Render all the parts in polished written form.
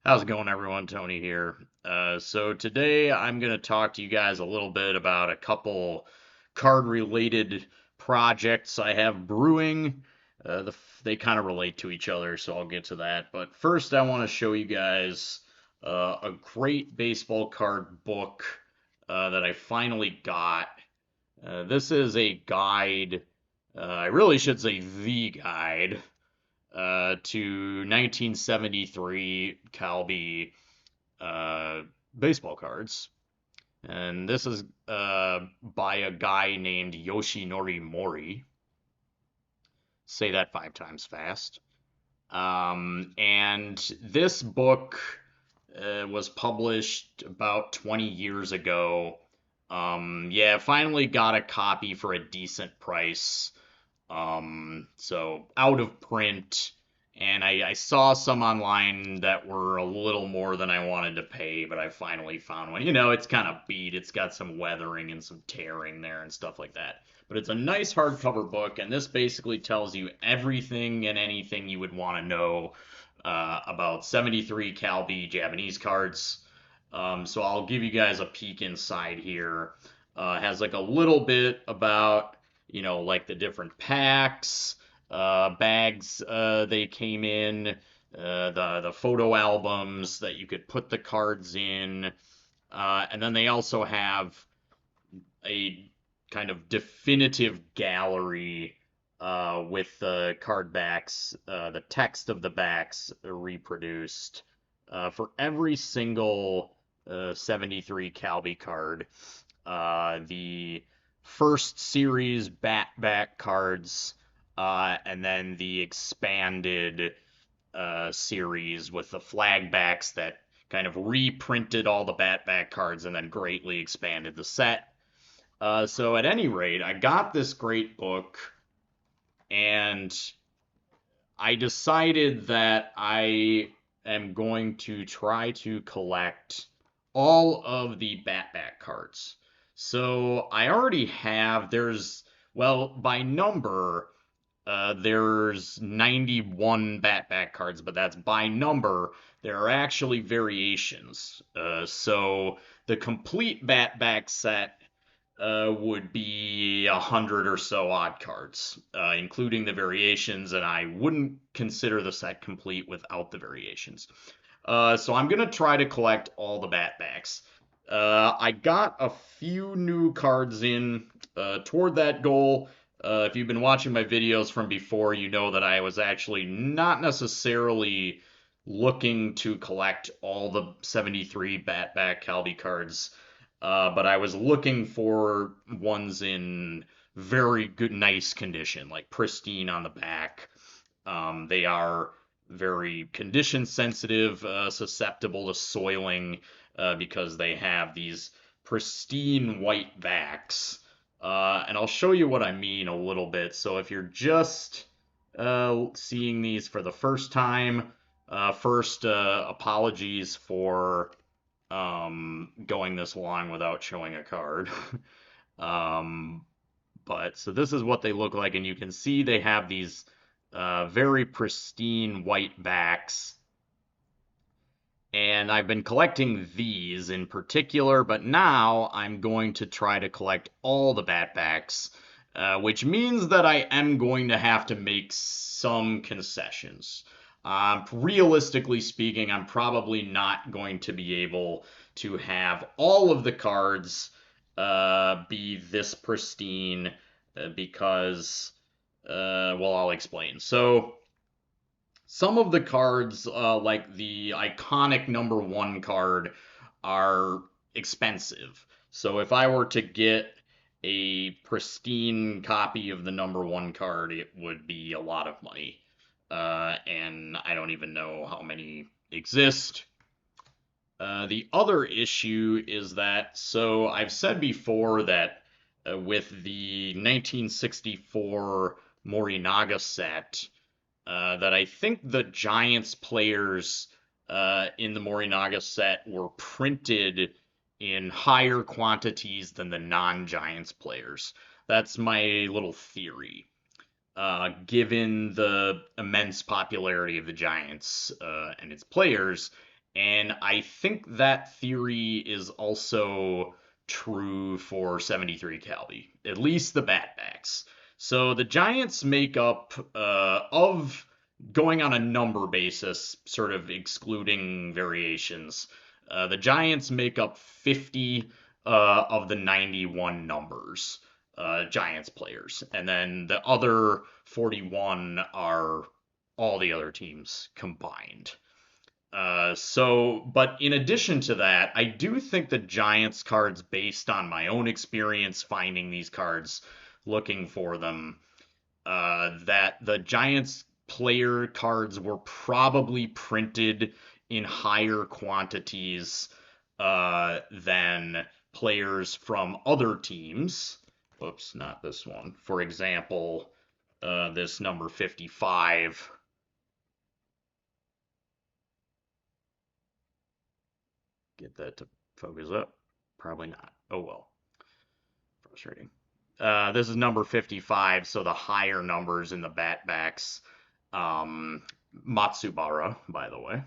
How's it going, everyone? Tony here. So today I'm going to talk to you guys a little bit about a couple card-related projects I have brewing. They kind of relate to each other, so I'll get to that. But first, I want to show you guys a great baseball card book that I finally got. This is a guide. I really should say the guide to 1973 Calbee uh, baseball cards. And this is by a guy named Yoshinori Mori. Say that 5 times fast. And this book was published about 20 years ago. Yeah, finally got a copy for a decent price. So out of print, and I saw some online that were a little more than I wanted to pay, but I finally found one. It's kind of beat. It's got some weathering and some tearing there and stuff like that. But it's a nice hardcover book, and this basically tells you everything and anything you would want to know about 73 Calbee Japanese cards. So I'll give you guys a peek inside here. Has like a little bit about like the different packs, bags they came in, the photo albums that you could put the cards in, and then they also have a kind of definitive gallery with the card backs, the text of the backs reproduced for every single 73 Calbee card. The first series back cards, and then the expanded series with the flag backs that kind of reprinted all the back cards and then greatly expanded the set. So at any rate, I got this great book, and I decided that I am going to try to collect all of the back cards. So I already have, well, by number, there's 91 back cards, but that's by number. There are actually variations. So the complete back set would be 100 or so odd cards, including the variations, and I wouldn't consider the set complete without the variations. So I'm gonna try to collect all the backs. I got a few new cards in toward that goal. If you've been watching my videos from before, you know that I was actually not necessarily looking to collect all the 73 back Calbee cards, but I was looking for ones in very good, nice condition, like pristine on the back. They are very condition sensitive, susceptible to soiling because they have these pristine white backs. And I'll show you what I mean a little bit. So if you're just seeing these for the first time, first, apologies for going this long without showing a card. um, but so this is what they look like, and you can see they have these very pristine white backs. And I've been collecting these in particular, but now I'm going to try to collect all the backs, which means that I am going to have to make some concessions. Realistically speaking, I'm probably not going to be able to have all of the cards be this pristine because, well, I'll explain. So, some of the cards, like the iconic #1 card, are expensive. So if I were to get a pristine copy of the #1 card, it would be a lot of money. And I don't even know how many exist. The other issue is that, so I've said before that with the 1964 Morinaga set, that I think the Giants players in the Morinaga set were printed in higher quantities than the non-Giants players. That's my little theory. Given the immense popularity of the Giants and its players, And I think that theory is also true for 73 Calvi, at least the Batbacks. So the Giants make up of going on a number basis, sort of excluding variations. The Giants make up 50 of the 91 numbers, Giants players, and then the other 41 are all the other teams combined. But in addition to that, I do think the Giants cards, based on my own experience finding these cards, looking for them, that the Giants player cards were probably printed in higher quantities than players from other teams. Whoops, not this one. For example, this number 55. Get that to focus up. Probably not. Oh well. Frustrating. This is number 55, so the higher numbers in the Batbacks. Matsubara, by the way.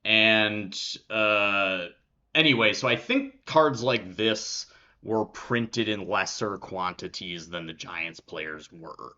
And anyway, so I think cards like this were printed in lesser quantities than the Giants players were.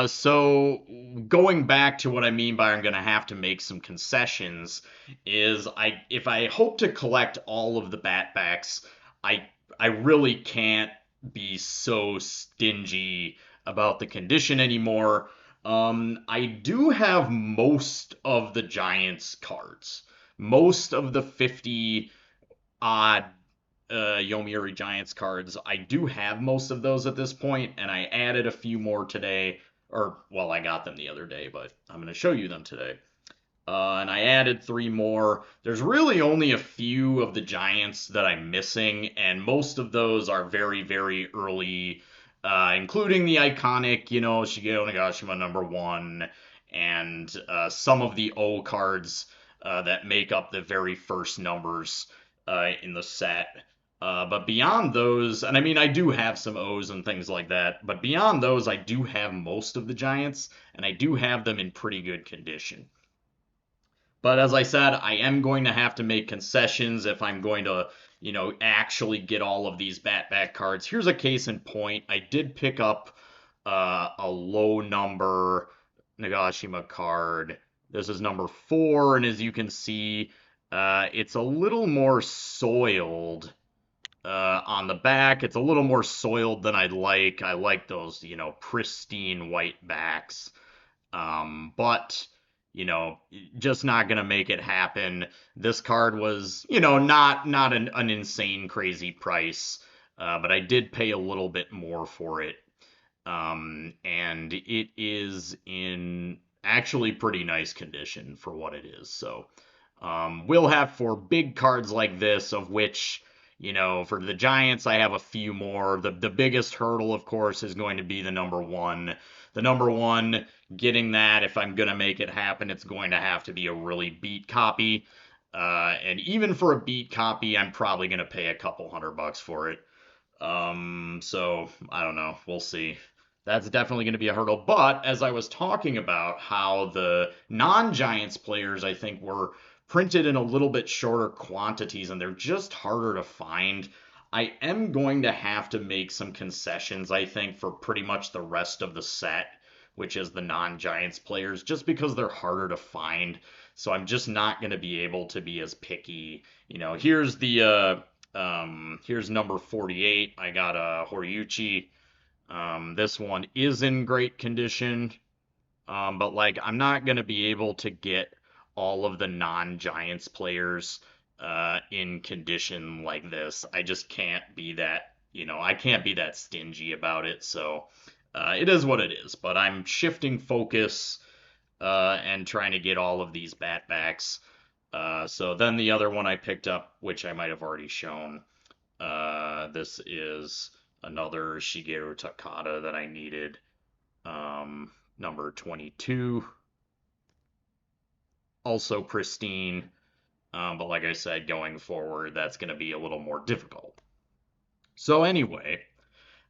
So going back to what I mean by I'm gonna have to make some concessions is if I hope to collect all of the Batbacks, I I really can't be so stingy about the condition anymore. I do have most of the Giants cards. Most of the 50 odd Yomiuri Giants cards. I do have most of those at this point, and I added a few more today. Or, well, I got them the other day, but I'm going to show you them today. And I added three more. There's really only a few of the Giants that I'm missing, and most of those are very, very early, including the iconic, Shigeo Nagashima #1, and some of the O cards that make up the very first numbers in the set. But beyond those, and I mean, I do have some O's and things like that, but beyond those, I do have most of the Giants, and I do have them in pretty good condition. But as I said, I am going to have to make concessions if I'm going to, actually get all of these Batback cards. Here's a case in point. I did pick up a low number Nagashima card. This is number 4, and as you can see, it's a little more soiled on the back. It's a little more soiled than I'd like. I like those, pristine white backs. But just not gonna make it happen. This card was, not an insane crazy price, but I did pay a little bit more for it. And it is in actually pretty nice condition for what it is. So, we'll have for big cards like this, of which, for the Giants, I have a few more. The biggest hurdle, of course, is going to be the number 1. The number 1, getting that, if I'm going to make it happen, it's going to have to be a really beat copy. And even for a beat copy, I'm probably going to pay a couple $100 for it. So I don't know. We'll see. That's definitely going to be a hurdle. But as I was talking about how the non-Giants players, I think, were printed in a little bit shorter quantities and they're just harder to find, I am going to have to make some concessions, I think, for pretty much the rest of the set, which is the non-Giants players, just because they're harder to find. So I'm just not going to be able to be as picky. Here's number 48. I got a Horiuchi. This one is in great condition, but like I'm not gonna be able to get all of the non-Giants players in condition like this. I just can't be that, I can't be that stingy about it. So it is what it is. But I'm shifting focus and trying to get all of these Batbacks. So then the other one I picked up, which I might have already shown, this is another Shigeru Takada that I needed. Number 22. Also pristine. But like I said, going forward, that's going to be a little more difficult. So anyway,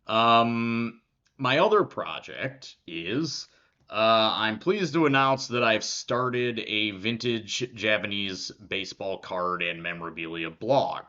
my other project is I'm pleased to announce that I've started a vintage Japanese baseball card and memorabilia blog.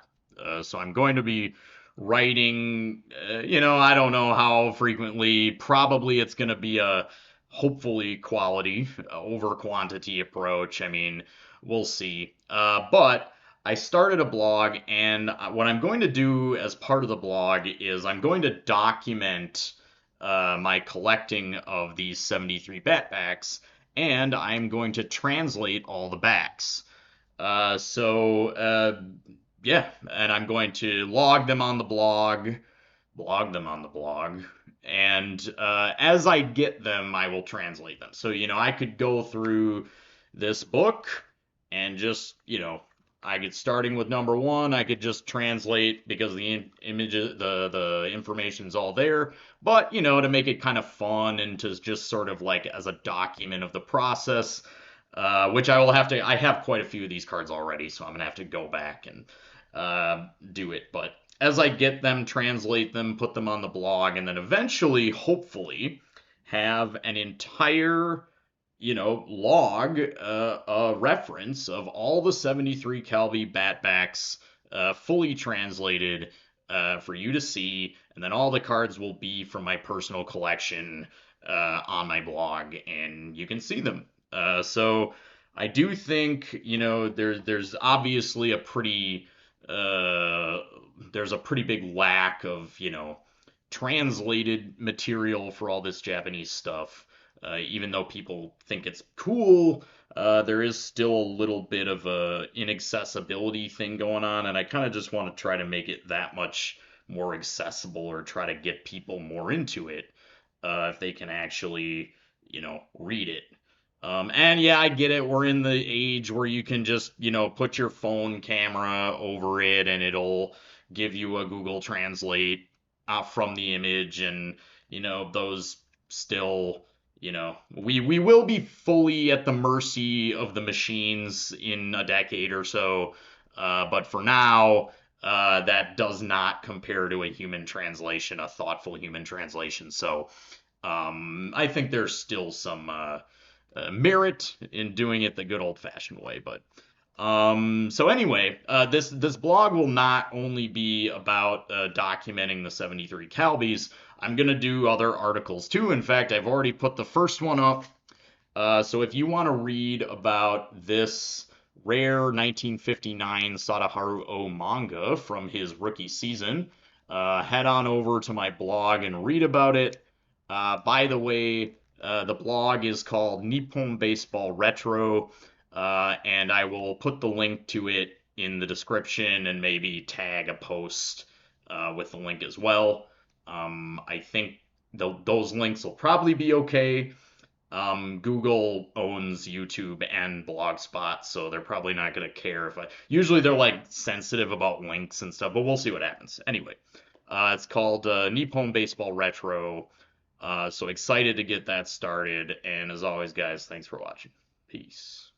So I'm going to be writing, I don't know how frequently. Probably it's going to be a hopefully quality over quantity approach. I mean, we'll see. But I started a blog, and what I'm going to do as part of the blog is I'm going to document my collecting of these 73 batbacks, and I'm going to translate all the backs. Yeah, and I'm going to log them on the blog, and as I get them, I will translate them. So, I could go through this book and just, I could starting with number one, I could just translate because the information's all there. But, to make it kind of fun and to just sort of like as a document of the process, which I have quite a few of these cards already, so I'm gonna have to go back and do it. But as I get them, translate them, put them on the blog, and then eventually, hopefully, have an entire, log, a reference of all the 73 Calvi Batbacks fully translated for you to see, and then all the cards will be from my personal collection on my blog, and you can see them. So I do think, there's obviously uh, there's a pretty big lack of, translated material for all this Japanese stuff. Even though people think it's cool, there is still a little bit of a inaccessibility thing going on, and I kind of just want to try to make it that much more accessible or try to get people more into it if they can actually, read it. And yeah, I get it. We're in the age where you can just, put your phone camera over it and it'll give you a Google Translate from the image, and those still, we will be fully at the mercy of the machines in a decade or so. But for now, that does not compare to a human translation, a thoughtful human translation. So I think there's still some merit in doing it the good old fashioned way. But so anyway, this blog will not only be about documenting the 73 Calbies. I'm gonna do other articles too. In fact, I've already put the first one up. So if you want to read about this rare 1959 Sadaharu O manga from his rookie season, head on over to my blog and read about it. By the way, the blog is called Nippon Baseball Retro, and I will put the link to it in the description and maybe tag a post with the link as well. I think those links will probably be okay. Google owns YouTube and Blogspot, so they're probably not going to care if I. Usually they're like sensitive about links and stuff, but we'll see what happens. Anyway, it's called Nippon Baseball Retro. So excited to get that started. And as always, guys, thanks for watching. Peace.